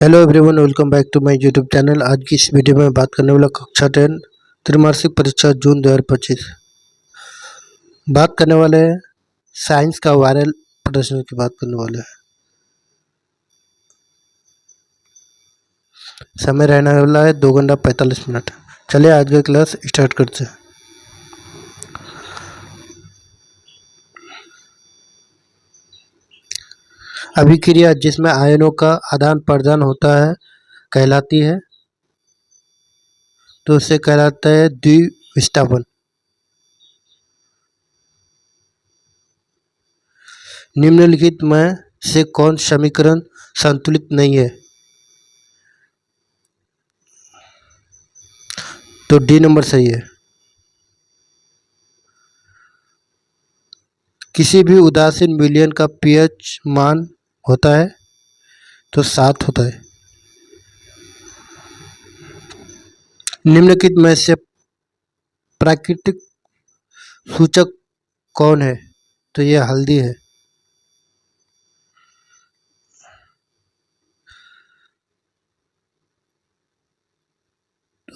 Hello everyone, welcome back to my YouTube channel. आज की इस वीडियो में बात करने वाला कक्षा 10 त्रैमासिक परीक्षा जून 2025 बात करने वाले हैं। साइंस का वायरल प्रदर्शन की बात करने वाले हैं। समय रहने वाला है 2 घंटा 45 मिनट। चलिए आज का क्लास स्टार्ट करते हैं। अभिक्रिया जिसमें आयनों का आदान प्रदान होता है कहलाती है, तो उसे कहलाता है द्विविस्थापन। निम्नलिखित में से कौन समीकरण संतुलित नहीं है? तो डी नंबर सही है। किसी भी उदासीन विलयन का पीएच मान होता है तो 7 होता है। निम्नलिखित में से प्राकृतिक सूचक कौन है? तो यह हल्दी है।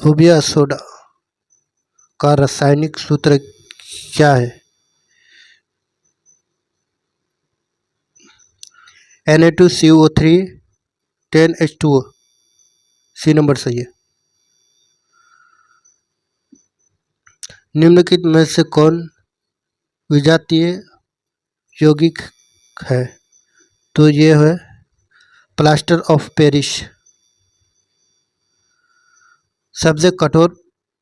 रूबिया सोडा का रासायनिक सूत्र क्या है? Na2CO3 10H2O। सी नंबर सही है। निम्नलिखित में से कौन विजातीय यौगिक है? तो ये है प्लास्टर ऑफ पेरिस। सबसे कठोर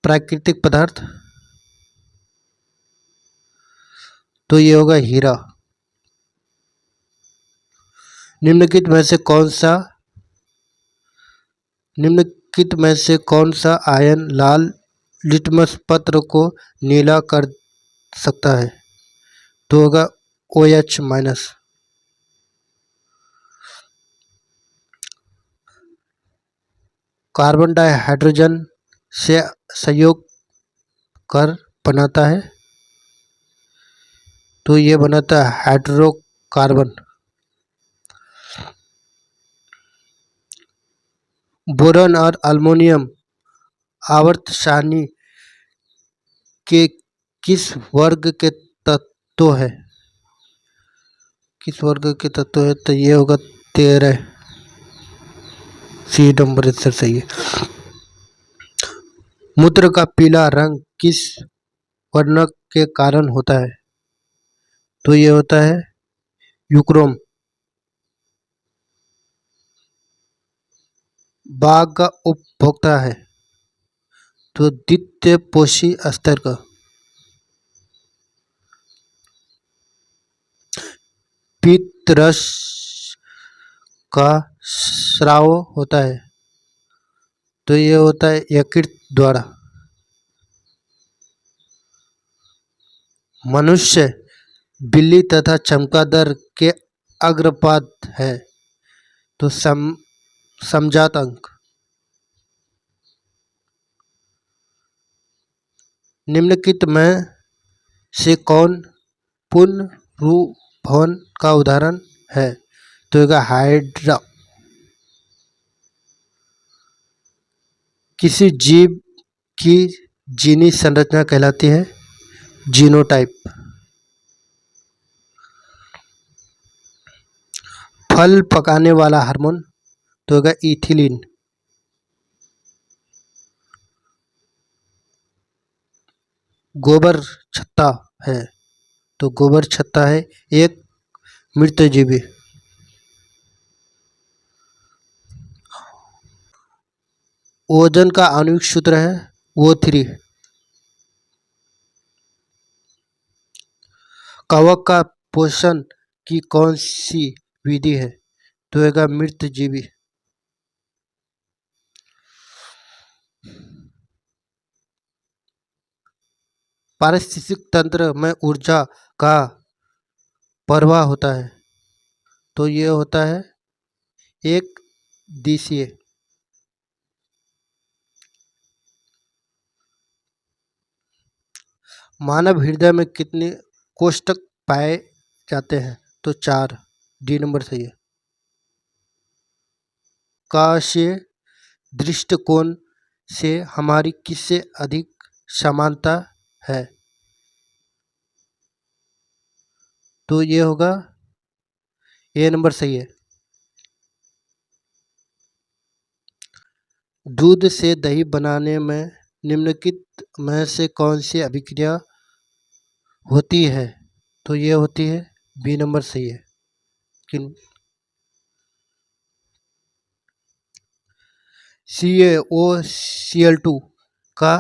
प्राकृतिक पदार्थ, तो ये होगा हीरा। निम्नलिखित में से कौन सा आयन लाल लिटमस पत्र को नीला कर सकता है? तो होगा OH-। कार्बन डाइहाइड्रोजन से संयोग कर बनाता है, तो ये बनाता है हाइड्रोकार्बन। बोरॉन और अल्युमिनियम आवर्त सारणी के किस वर्ग के तत्व है? किस वर्ग के तत्व है? तो ये होगा 13। सी नंबर इससे सही है। मूत्र का पीला रंग किस वर्णक के कारण होता है? तो ये होता है यूक्रोम। बाघ का उपभोक्ता है, तो द्वितीय पोषी स्तर का। पित्त रस का स्राव होता है, तो ये होता है यकृत द्वारा। मनुष्य बिल्ली तथा चमगादड़ के अग्रपाद है, तो समजात अंक। निम्नलिखित में से कौन पुनरुत्भवन का उदाहरण है? तो होगा हाइड्रा। किसी जीव की जीनी संरचना कहलाती है जीनोटाइप। फल पकाने वाला हार्मोन, तो होगा इथिलीन। गोबर छत्ता है, तो गोबर छत्ता है एक मृतजीवी। ओजोन का आणविक सूत्र है O3। कवक का पोषण की कौन सी विधि है? तो होगा मृतजीवी। पारिस्थितिक तंत्र में ऊर्जा का प्रवाह होता है, तो ये होता है एक दिशीय। मानव हृदय में कितने कोष्ठक पाए जाते हैं? तो 4। डी नंबर सही है। प्रकाशीय दृष्टिकोण से हमारी किससे अधिक समानता है? तो ये होगा ए नंबर सही है। दूध से दही बनाने में निम्नलिखित में से कौन सी अभिक्रिया होती है? तो ये होती है बी नंबर सही है। CaOCl2 का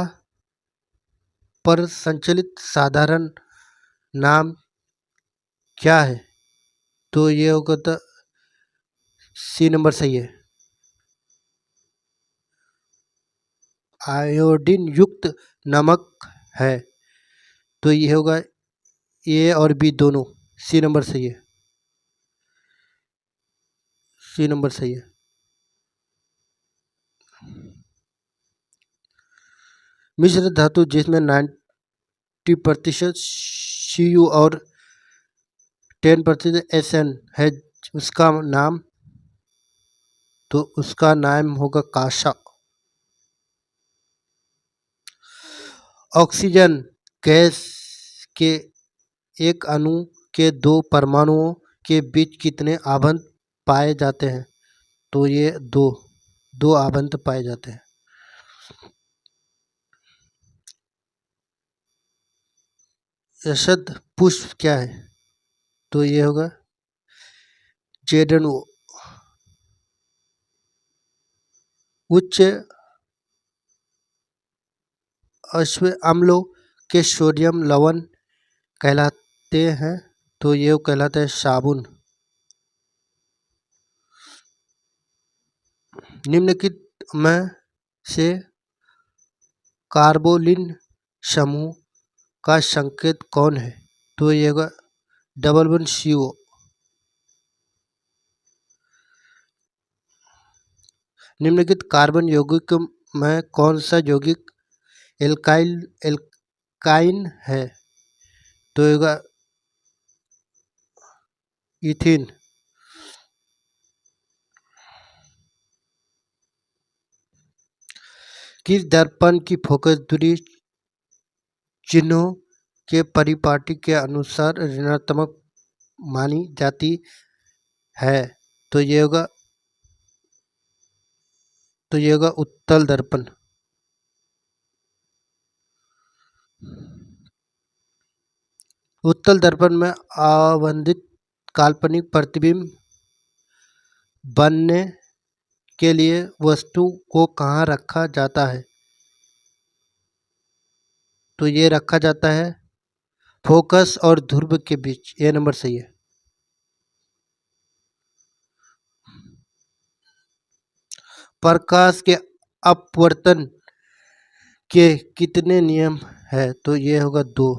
पर संचलित साधारण नाम क्या है? तो ये होगा तो सी नंबर सही है। आयोडीन युक्त नमक है, तो ये होगा ए और बी दोनों। सी नंबर सही है। सी नंबर सही है। मिश्र धातु जिसमें 90% Cu और 10% Sn है, उसका नाम? तो उसका नाम होगा कांसा। ऑक्सीजन गैस के एक अणु के दो परमाणुओं के बीच कितने आबंध पाए जाते हैं? तो ये दो आबंध पाए जाते हैं। यशद पुष्प क्या है? तो ये होगा जेडन। उच्च अश्व अम्लों के सोडियम लवण कहलाते हैं, तो ये कहलाता है साबुन। निम्नलिखित में से कार्बोलिन समूह का संकेत कौन है? तो ये होगा डबल वन CO। निम्नलिखित कार्बन यौगिक में कौन सा यौगिक एल्काइन है? तो ये होगा इथीन। किस दर्पण की फोकस दूरी चिन्हों के परिपाटी के अनुसार ऋणात्मक मानी जाती है? तो ये होगा उत्तल दर्पण। उत्तल दर्पण में आवंतित काल्पनिक प्रतिबिंब बनने के लिए वस्तु को कहाँ रखा जाता है? तो ये रखा जाता है फोकस और ध्रुव के बीच। ये नंबर सही है। प्रकाश के अपवर्तन के कितने नियम है? तो ये होगा 2।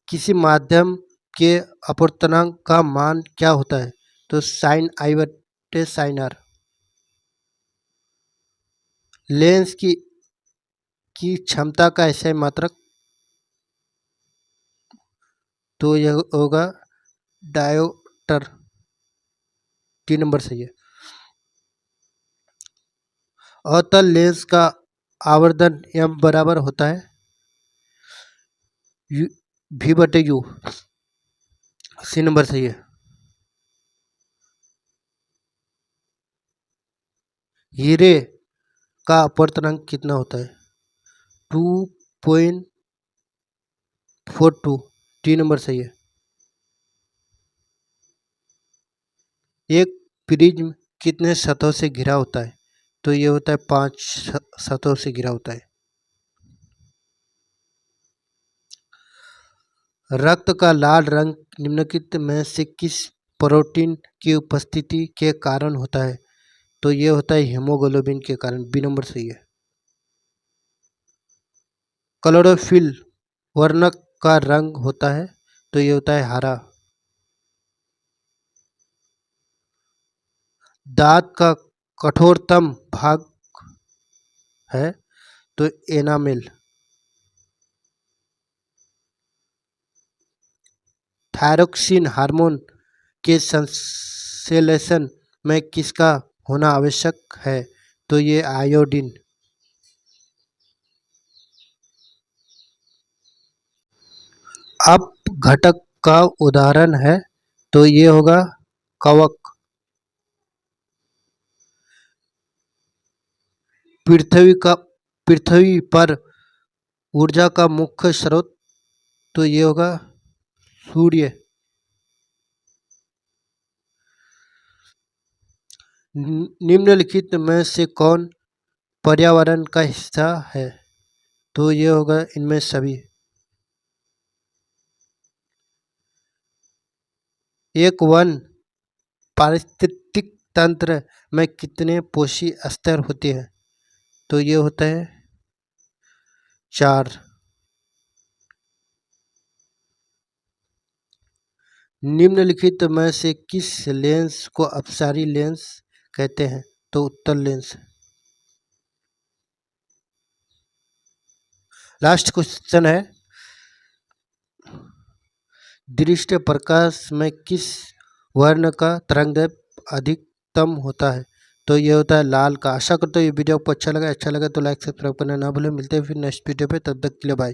किसी माध्यम के अपवर्तनांक का मान क्या होता है? तो sin I बटे sin R। लेंस की क्षमता का एसआई मात्रक? तो यह होगा डायोप्टर। 3 नंबर सही है। अवतल लेंस का आवर्धन m बराबर होता है V बटे U। सी नंबर सही है। हीरे का अपवर्तनांक कितना होता है? 2.42। 3 नंबर सही है। एक प्रिज्म कितने सतहों से घिरा होता है? तो ये होता है 5 सतहों से घिरा होता है। रक्त का लाल रंग निम्नलिखित में से किस प्रोटीन की उपस्थिति के कारण होता है? तो ये होता है हीमोग्लोबिन के कारण। बी नंबर सही है। क्लोरोफिल वर्णक का रंग होता है, तो ये होता है हरा। दांत का कठोरतम भाग है, तो एनामेल। थायरोक्सिन हार्मोन के संश्लेषण में किसका होना आवश्यक है? तो ये आयोडीन। अपघटक का उदाहरण है तो ये होगा कवक। पृथ्वी पर ऊर्जा का मुख्य स्रोत तो ये होगा सूर्य। निम्नलिखित में से कौन पर्यावरण का हिस्सा है? तो ये होगा इनमें सभी। एक वन पारिस्थितिक तंत्र में कितने पोषी स्तर होते हैं? तो ये होता है 4। निम्नलिखित में से किस लेंस को अपसारी लेंस कहते हैं? तो उत्तल लेंस। लास्ट क्वेश्चन है, दृश्य प्रकाश में किस वर्ण का तरंगदैर्घ्य अधिकतम होता है? तो ये होता है लाल का। आशा करते हो ये वीडियो आपको अच्छा लगा तो लाइक सब्सक्राइब करना ना भूलें। मिलते हैं फिर नेक्स्ट वीडियो पे, तब तक के लिए बाय।